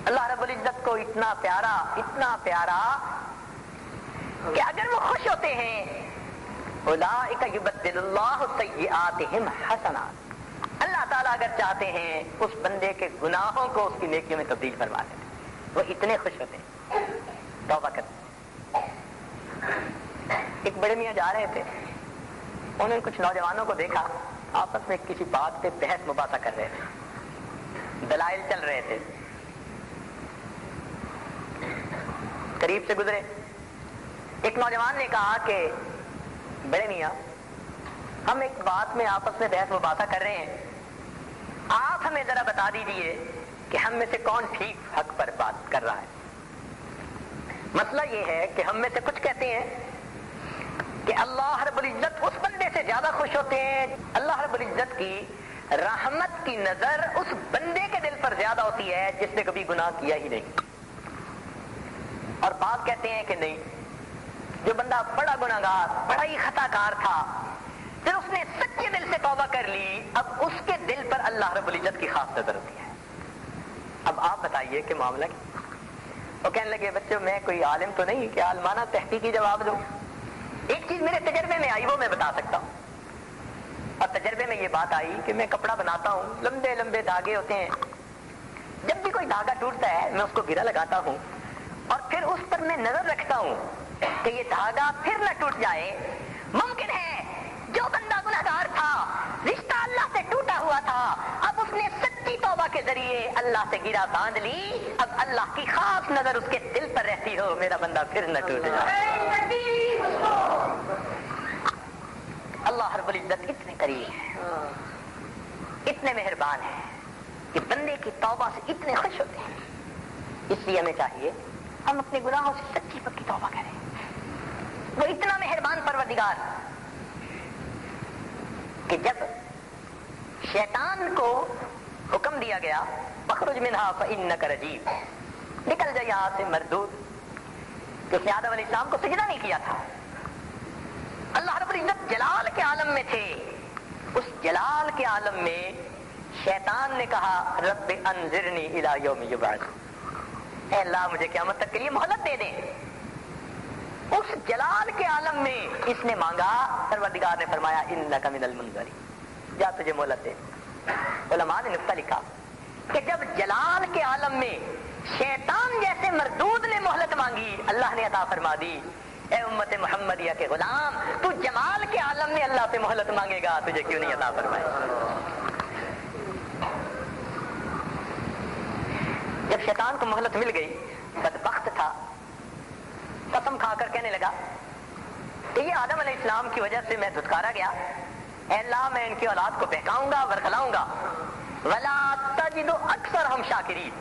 اللہ رب العزت کو اتنا پیارا کہ اگر وہ خوش ہوتے ہیں اولئک یبدل اللہ سیئاتہم حسنات. اللہ تعالیٰ اگر چاہتے ہیں اس بندے کے گناہوں کو اس کی نیکیوں میں تبدیل فرما دیتے ہیں. وہ اتنے خوش ہوتے ہیں توبہ کرتے ہیں. ایک بڑے میاں جا رہے تھے، انہوں نے کچھ نوجوانوں کو دیکھا آپس میں کسی بات پہ بحث مباحثہ کر رہے تھے، دلائل چل رہے تھے. قریب سے گزرے، ایک نوجوان نے کہا کہ بڑے میاں ہم ایک بات میں آپس میں بحث مباحثہ کر رہے ہیں، آپ ہمیں ذرا بتا دیجئے کہ ہم میں سے کون ٹھیک حق پر بات کر رہا ہے. مسئلہ یہ ہے کہ ہم میں سے کچھ کہتے ہیں کہ اللہ رب العزت اس بندے سے زیادہ خوش ہوتے ہیں، اللہ رب العزت کی رحمت کی نظر اس بندے کے دل پر زیادہ ہوتی ہے جس نے کبھی گناہ کیا ہی نہیں. اور بعض کہتے ہیں کہ نہیں، جو بندہ بڑا گناہگار، بڑا ہی خطا کار تھا، پھر اس نے سچے دل سے توبہ کر لی، اب اس کے دل پر اللہ رب العزت کی خاص نظر ہوتی ہے۔ اب آپ بتائیے کہ معاملہ کیا؟ وہ کہنے لگے بچوں میں کوئی عالم تو نہیں کہ عالمانہ تحقیقی جواب دوں، ایک چیز میرے تجربے میں آئی وہ میں بتا سکتا ہوں۔ اور تجربے میں یہ بات آئی کہ میں کپڑا بناتا ہوں، لمبے لمبے دھاگے ہوتے ہیں، جب بھی کوئی دھاگا ٹوٹتا ہے میں اس کو گرا لگاتا ہوں اور پھر اس پر میں نظر رکھتا ہوں کہ یہ دھاگا پھر نہ ٹوٹ جائے۔ ممکن ہے جو بندہ گنہگار تھا، رشتہ اللہ سے ٹوٹا ہوا تھا، اب اس نے سچی توبہ کے ذریعے اللہ سے گرا باندھ لی، اب اللہ کی خاص نظر اس کے دل پر رہتی ہو، میرا بندہ پھر نہ ٹوٹ جائے۔ اللہ رب العزت اتنے قریب ہے، اتنے مہربان ہے کہ بندے کی توبہ سے اتنے خوش ہوتے ہیں۔ اس لیے ہمیں چاہیے ہم اپنے گناہوں سے سچی پکی توبہ کریں۔ وہ اتنا مہربان پروردگار کہ جب شیطان کو حکم دیا گیا فخرج منہا فإنک رجیم، نکل جا یہاں سے مردود، کہ اس نے آدم علیہ السلام کو سجدہ نہیں کیا تھا۔ اللہ رب العزت جلال کے عالم میں تھے، اس جلال کے عالم میں شیطان نے کہا رب انظرنی الی یوم یبعثون، اے اللہ مجھے قیامت تک کے لیے مہلت دے دیں۔ اس جلال کے عالم میں اس نے مانگا، پروردگار نے فرمایا انک من المنظرین، جا تجھے مہلت دے۔ علماء نے نقطہ لکھا کہ جب جلال کے عالم میں شیطان جیسے مردود نے مہلت مانگی، اللہ نے عطا فرما دی۔ اے امت محمدیہ کے غلام، تو جمال کے عالم میں اللہ سے مہلت مانگے گا، تجھے کیوں نہیں عطا فرمائے؟ جب شیطان کو مہلت مل گئی، بدبخت تھا، قسم کھا کر کہنے لگا کہ یہ آدم علیہ السلام کی وجہ سے میں دھتکارا گیا، اے اللہ میں ان کی اولاد کو بہکاؤں گا، ورخلاؤں گا، ولا تجد اکثرہم شاکرین،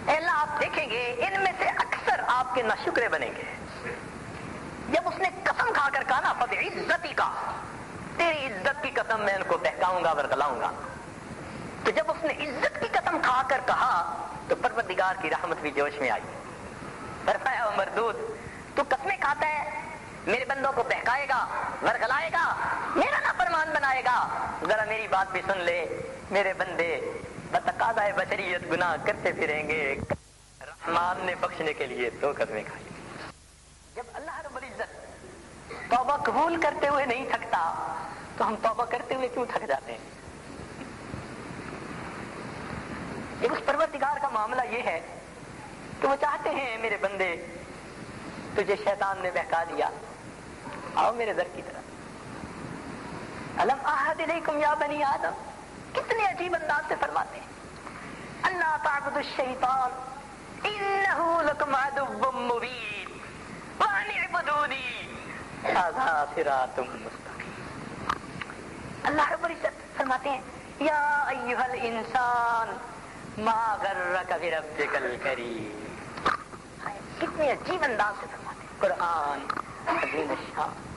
اے اللہ آپ دیکھیں گے ان میں سے اکثر آپ کے ناشکرے بنیں گے۔ جب اس نے قسم کھا کر کہا نا فبعزتی کا، تیری عزت کی قسم میں ان کو بہکاؤں گا، ورخلاؤں گا، تو جب اس نے عزت کی قسم کھا کر کہا تو پروردگار کی رحمت بھی جوش میں آئی۔ فرمایا او مردود، تو قسمیں کھاتا ہے، میرے بندوں کو بہکائے گا، ورغلائے گا، میرا نافرمان بنائے گا، ذرا میری بات بھی سن لے، میرے بندے بتقاضائے بشریت گناہ کرتے پھریں گے، رحمان نے بخشنے کے لیے 2 قسمیں کھائی۔ جب اللہ رب العزت توبہ قبول کرتے ہوئے نہیں تھکتا تو ہم توبہ کرتے ہوئے کیوں تھک جاتے ہیں؟ جب اس پروردگار کا معاملہ یہ ہے تو وہ چاہتے ہیں میرے بندے تجھے شیطان نے بہکا دیا، آؤ میرے در کی طرف، الم اعہد الیکم یا بنی آدم، کتنے عجیب انداز سے فرماتے ہیں اللہ تعبدوا الشیطان انہ لکم عدو مبین وان اعبدونی ھذا صراط مستقیم۔ اللہ رب العزت فرماتے ہیں یا ایھا الانسان ما غرک بربک الکریم، کتنے عجیب انداز سے فرماتے ہیں قرآن عظیم الشان۔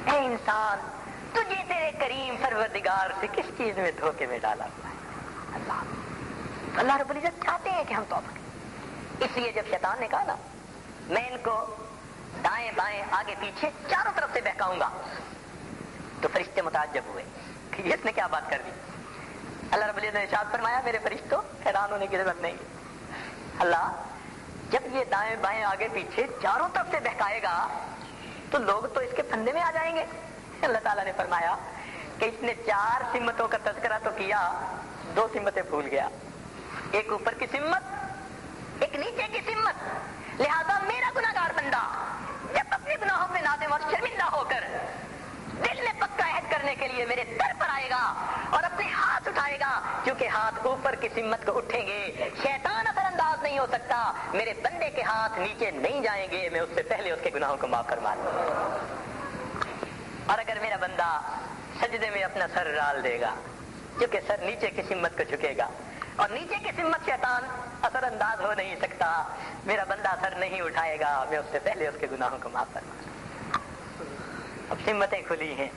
اے انسان، تجھے تیرے کریم پروردگار سے کس چیز میں دھوکے میں ڈالا ہوا ہے؟ اللہ رب العزت چاہتے ہیں کہ ہم توبہ کریں۔ اس لیے جب شیطان نے کہا نا میں ان کو دائیں بائیں آگے پیچھے چاروں طرف سے بہکاؤں گا، تو فرشتے متعجب ہوئے کہ اس نے کیا بات کر دی۔ اللہ رب العزت نے ارشاد فرمایا میرے فرشتوں حیران ہونے کی ضرورت نہیں، اللہ جب یہ دائیں بائیں آگے پیچھے چاروں طرف سے بہکائے گا تو لوگ تو اس کے پھندے میں آ جائیں گے۔ اللہ تعالیٰ نے فرمایا کہ اس نے 4 سمتوں کا تذکرہ تو کیا، 2 سمتیں بھول گیا، ایک اوپر کی سمت، ایک نیچے کی سمت۔ لہذا میرا گناہگار بندہ جب اپنے گناہوں پہ نادم اور شرمندہ ہو کر دل میں پکا عہد کرنے کے لیے میرے در پر آئے گا اور اپنے ہاتھ اٹھائے گا، کیونکہ ہاتھ اوپر کی سمت کو اٹھیں گے، شیطان اثر انداز نہیں ہو سکتا، میرے بندے کے ہاتھ نیچے نہیں جائیں گے، میں اس سے پہلے اس کے گناہوں کو معاف فرما دوں گا۔ اور اگر میرا بندہ سجدے میں اپنا سر ڈال دے گا، کیونکہ سر نیچے کی سمت کو جھکے گا، اور نیچے کی سمت شیطان اثر انداز ہو نہیں سکتا، میرا بندہ سر نہیں اٹھائے گا، میں اس سے پہلے اس کے گناہوں کو معاف فرما دوں گا۔ اب سمتیں کھلی ہیں،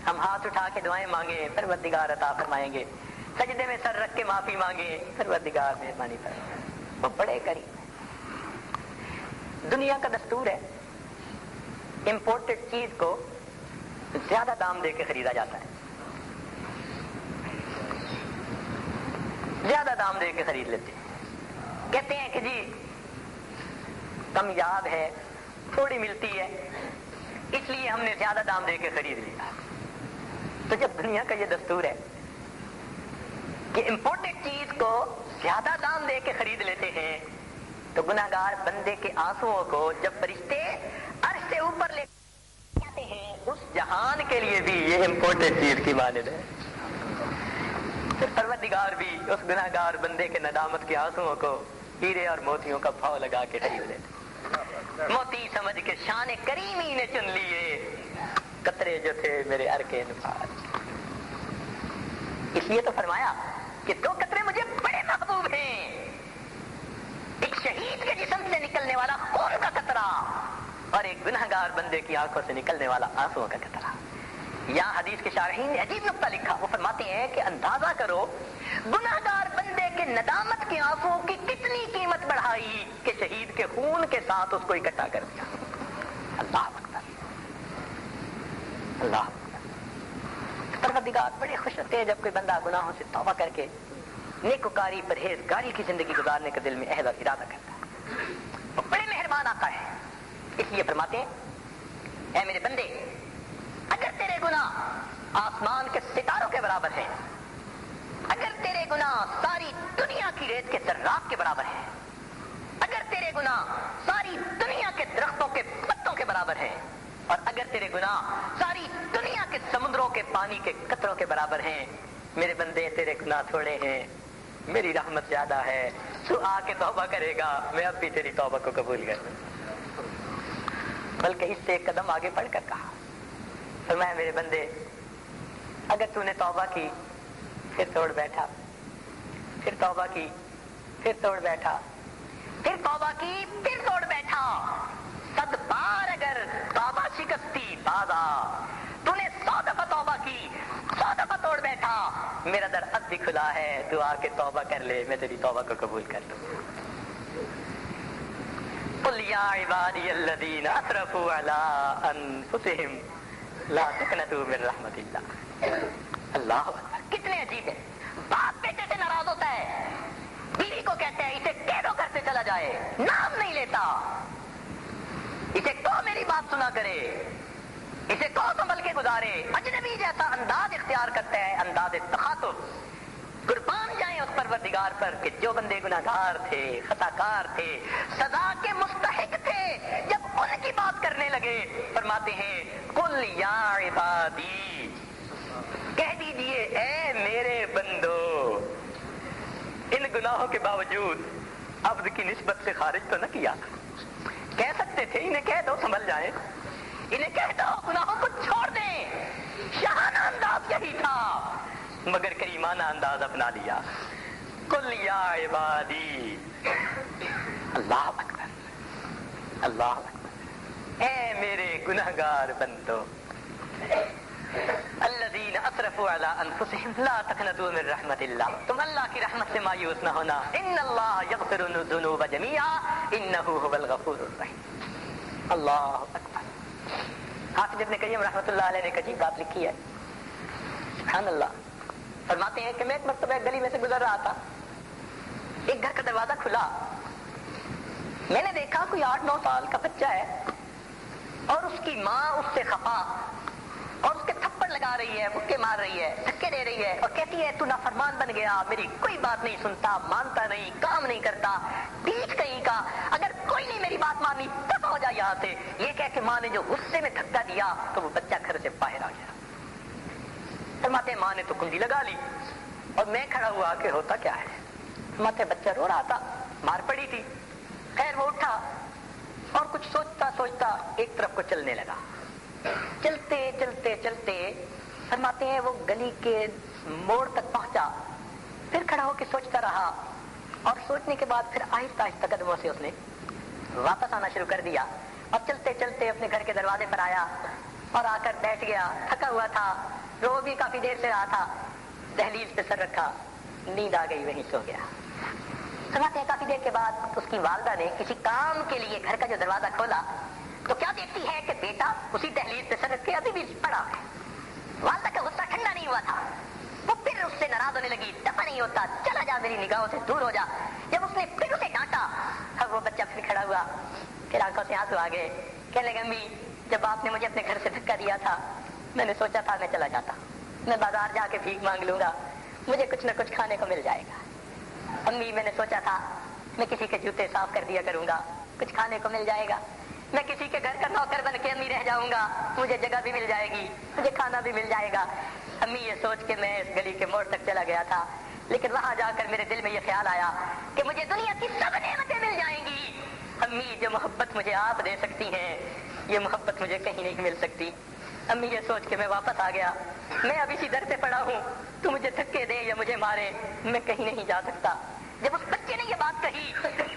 ہم ہاتھ اٹھا کے دعائیں مانگیں، پروردگار عطا فرمائیں گے، سجدے میں سر رکھ کے معافی مانگیں، پروردگار مہربانی فرمائے۔ وہ بڑے قریب ہیں. دنیا کا دستور ہے امپورٹڈ چیز کو زیادہ دام دے کے خریدا جاتا ہے, زیادہ دام دے کے خرید لیتے ہیں. کہتے ہیں کہ جی کم یاد ہے, تھوڑی ملتی ہے, اس لیے ہم نے زیادہ دام دے کے خرید لیا. تو جب دنیا کا یہ دستور ہے کہ امپورٹڈ چیز کو زیادہ دام دے کے خرید لیتے ہیں, تو گناہگار بندے کے آنسوؤں کو جب فرشتے عرش سے اوپر لے جاتے ہیں, اس جہان کے لیے بھی یہ امپورٹڈ چیز کی مانند ہے. پھر پروردگار بھی اس گناہگار بندے کے ندامت کے آنسوؤں کو ہیرے اور موتیوں کا بھاؤ لگا کے خرید لیتے. موتی سمجھ کے شان کریمی نے چن لیے, قطرے جو تھے میرے عرقے نفاذ. اس لیے تو فرمایا کہ دو قطرے مجھے بڑے محبوب ہیں, ایک شہید کے جسم سے نکلنے والا خون کا قطرہ اور ایک گنہگار بندے کی آنکھوں سے نکلنے والا آنسوؤں کا قطرہ. یہاں حدیث کے شارحین نے عجیب نقطہ لکھا. وہ فرماتے ہیں کہ اندازہ کرو گنہگار بندے کے ندامت کے آنسوؤں کی کتنی قیمت بڑھائی کہ شہید کے خون کے ساتھ اس کو اکٹھا کر دیا. اللہ اکبر, اللہ اکبر. پروردگار بڑے خوش ہوتے ہیں جب کوئی بندہ گناہوں سے توبہ کر کے نیکوکاری پرہیزگاری کی زندگی گزارنے کے دل میں عہد اور ارادہ کرتا ہے. وہ بڑے مہربان آقا ہے. اس لیے فرماتے ہیں اے میرے بندے, اگر تیرے گناہ آسمان کے ستاروں کے برابر ہیں, اگر تیرے گناہ ساری دنیا کی ریت کے ذرات کے برابر ہیں, اگر تیرے گناہ ساری دنیا کے درختوں کے پتوں کے برابر ہیں, اور اگر تیرے گناہ ساری دنیا کے سمندروں کے پانی کے قطروں کے برابر ہیں, میرے بندے تیرے گناہ تھوڑے ہیں, میری رحمت زیادہ ہے, تو آ کے توبہ کرے گا, میں اب بھی تیری توبہ کو قبول کر لوں. بلکہ اس سے ایک قدم آگے بڑھ کر کہا, فرمایا میرے بندے اگر تو نے توبہ کی پھر توڑ بیٹھا, پھر توبہ کی پھر توڑ بیٹھا, پھر توبہ کی پھر توڑ بیٹھا, 100 بار اگر توبہ شکستی بازا, تو نے 100 دفعہ توبہ کی 100 دفعہ توڑ بیٹھا, میرا در اب بھی کھلا ہے, تو آ کے توبہ کر لے, میں تیری توبہ کو قبول کر لوں. قل یا عبادی الذین اسرفوا علی انفسہم لا تقنطوا من رحمت اللہ. اللہ اکبر, کتنے عجیب ہے. باپ بیٹے سے ناراض ہوتا ہے, بیوی کو کہتے ہیں اسے کہہ دو گھر سے چلا جائے, نام نہیں لیتا, اسے کو میری بات سنا کرے, اسے کو سنبھل کے گزارے, اجنبی جیسا انداز اختیار کرتا ہے, انداز تخاطب. قربان جائیں اس پروردگار پر کہ جو بندے گناہگار تھے, خطا کار تھے, سزا کے مستحق تھے, جب ان کی بات کرنے لگے فرماتے ہیں قل یا عبادی, کہہ دیجئے اے میرے بندو. ان گناہوں کے باوجود عبد کی نسبت سے خارج تو نہ کیا, کہہ سکتے تھے انہیں کہہ دو سنبھل جائیں, انہیں کہہ دو گناہوں کو چھوڑ دیں. شاہانہ انداز یہی تھا, مگر کریمانہ انداز اپنا لیا. قل یا عبادی, اللہ اکبر, اللہ اکبر, اے میرے گنہگار بندو, الذین اسرفوا علی انفسہم لا تقنطوا من رحمت اللہ, تم اللہ کی رحمت سے مایوس نہ ہونا. ان اللہ یغفر الذنوب جمیعا انہ هو الغفور الرحیم. اللہ اکبر. حافظ ابن قیم رحمۃ اللہ علیہ نے ایک عجیب بات لکھی ہے, سبحان اللہ. فرماتے ہیں کہ میں ایک مرتبہ ایک گلی میں سے گزر رہا تھا, ایک گھر کا دروازہ کھلا, میں نے دیکھا کوئی 8-9 سال کا بچہ ہے, اور اس کی ماں اس سے خفا, اور اس کے تھپڑ لگا رہی ہے, مکے مار رہی ہے, دھکے دے رہی ہے, اور کہتی ہے تو نافرمان بن گیا, میری کوئی بات نہیں سنتا, مانتا نہیں, کام نہیں کرتا, بیچ کہیں کا, اگر کوئی نہیں میری بات مانی تب ہو جا یہاں سے. یہ کہہ کے ماں نے جو غصے میں دھکا دیا تو وہ بچہ گھر سے باہر آ گیا. فرماتے ماں نے تو کنجی لگا لی, اور میں کھڑا ہوا کہ ہوتا کیا ہے. فرماتے بچہ رو رہا تھا, مار پڑی تھی. خیر وہ اٹھا اور کچھ سوچتا سوچتا ایک طرف کو چلنے لگا. چلتے چلتے چلتے فرماتے ہیں وہ گلی کے موڑ تک پہنچا, پھر کھڑا ہو کے سوچتا رہا, اور سوچنے کے بعد پھر آہستہ آہستہ قدموں سے اس نے واپس آنا شروع کر دیا, اور چلتے چلتے اپنے گھر کے دروازے پر آیا اور آ کر بیٹھ گیا. تھکا ہوا تھا, رو بھی کافی دیر سے رہا تھا, دہلیز پہ سر رکھا, نیند آ گئی, وہیں سو گیا. فرماتے ہیں کافی دیر کے بعد اس کی والدہ نے کسی کام کے لیے گھر کا جو دروازہ کھولا تو کیا دیکھتی ہے کہ بیٹا اسی دہلیز پہ سرک کے ابھی بھی پڑا ہے. والدہ کا غصہ ٹھنڈا نہیں ہوا تھا. وہ پھر اس سے ناراض ہونے لگی, دفع نہیں ہوتا, چلا جا میری نگاہوں سے دور ہو جا. جب اس نے پھر اسے ڈانٹا, اب وہ بچہ پھر کھڑا ہوا, پھر آنکھوں سے آنسو آ گئے. کہنے لگا امی جب آپ نے مجھے اپنے گھر سے دھکا دیا تھا میں نے سوچا تھا میں چلا جاتا, میں بازار جا کے بھیک مانگ لوں گا, مجھے کچھ نہ کچھ کھانے کو مل جائے گا. امی میں نے سوچا تھا میں کسی کے جوتے صاف کر دیا کروں گا, کچھ کھانے کو مل جائے گا. میں کسی کے گھر کا نوکر بن کے امی رہ جاؤں گا, مجھے جگہ بھی مل جائے گی, مجھے کھانا بھی مل جائے گا. امی یہ سوچ کے میں اس گلی کے موڑ تک چلا گیا تھا, لیکن وہاں جا کر میرے دل میں یہ خیال آیا کہ مجھے دنیا کی سب نعمتیں مل جائیں گی. امی جو محبت مجھے آپ دے سکتی ہیں یہ محبت مجھے کہیں نہیں مل سکتی. امی یہ سوچ کے میں واپس آ گیا, میں اب اسی در پہ پڑا ہوں, تو مجھے دھکے دے یا مجھے مارے میں کہیں نہیں جا سکتا. جب اس بچے نے یہ بات کہی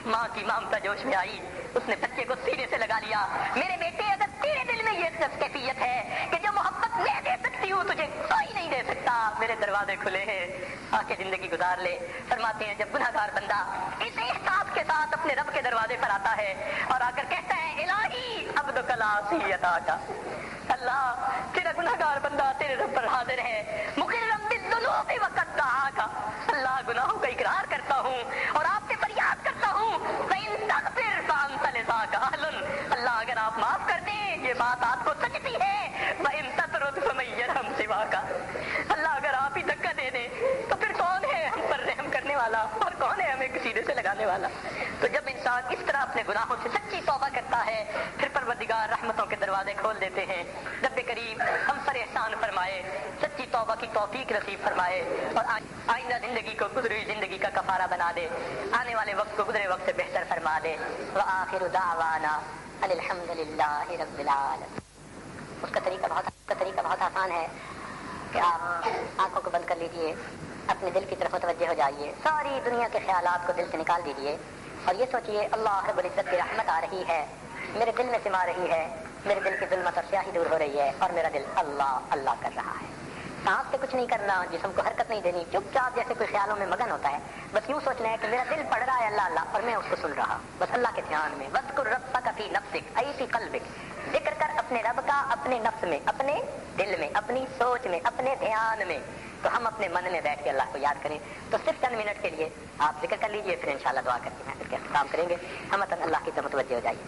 ماں کی ممتا جوش میں آئی, اس نے بچے کو سینے سے لگا لیا. میرے بیٹے اگر تیرے دل میں یہ کیفیت ہے کہ جو محبت میں دے سکتی ہوں تجھے کوئی نہیں دے سکتا, میرے دروازے کھلے ہیں, آ کے زندگی گزار لے. فرماتے ہیں جب گناہ گار بندہ اس احساس کے ساتھ اپنے رب کے دروازے پر آتا ہے اور آ کر کہتا ہے الہی عبدک العاصی عطاک, اللہ تیرا گناہ گار بندہ تیرے رب پر حاضر ہے, مقرم بالذنوب وقد دعاک, اللہ گناہوں کا اقرار کرتا ہوں اور آپ سے فریاد کرتا ہوں, فإن تغفر فأنت لذاک أہل, اللہ اگر آپ معاف کر دیں یہ بات آپ کو سچتی ہے, وإن تطرد فمن یرحم سواک, اللہ اگر آپ ہی دھکا دے دیں تو پھر کون ہے ہم پر رحم کرنے والا اور کون ہے ہمیں سینے سے لگانے والا. تو جب انسان اس طرح اپنے گناہوں سے سچی توبہ کرتا ہے پھر پروردگار رحمتوں کے دروازے کھول دیتے ہیں. رب کریم ہم پر احسان فرمائے, سچی توبہ کی توفیق نصیب فرمائے اور آئندہ زندگی کو گزری زندگی کا کفارہ بنا دے, آنے والے وقت کو گزرے وقت سے بہتر فرما دے. وآخر دعوانا ان الحمد للہ رب العالمین. اس کا طریقہ بہت آسان ہے کہ آپ آنکھوں کو بند کر لیجئے, اپنے دل کی طرف متوجہ ہو جائیے, ساری دنیا کے خیالات کو دل سے نکال دیجئے اور یہ سوچئے اللہ رب العزت کی رحمت آ رہی ہے, میرے دل میں سما رہی ہے, میرے دل کی ظلمت اور سیاہی دور ہو رہی ہے اور میرا دل اللہ اللہ کر رہا ہے. سانس سے کچھ نہیں کرنا, جسم کو حرکت نہیں دینی, چپ چاپ جیسے کوئی خیالوں میں مگن ہوتا ہے, بس یوں سوچنا ہے کہ میرا دل پڑھ رہا ہے اللہ اللہ اور میں اس کو سن رہا, بس اللہ کے دھیان میں. وذکر ربک فی نفسک ای فی قلبک, ذکر کر اپنے رب کا اپنے نفس میں, اپنے دل میں, اپنی سوچ میں, اپنے دھیان میں. تو ہم اپنے من میں بیٹھ کے اللہ کو یاد کریں. تو صرف چند منٹ کے لیے آپ ذکر کر لیجئے, پھر انشاءاللہ دعا کر کے محفل کے اختتام کریں گے. ہم اللہ کی طرف متوجہ ہو جائیے.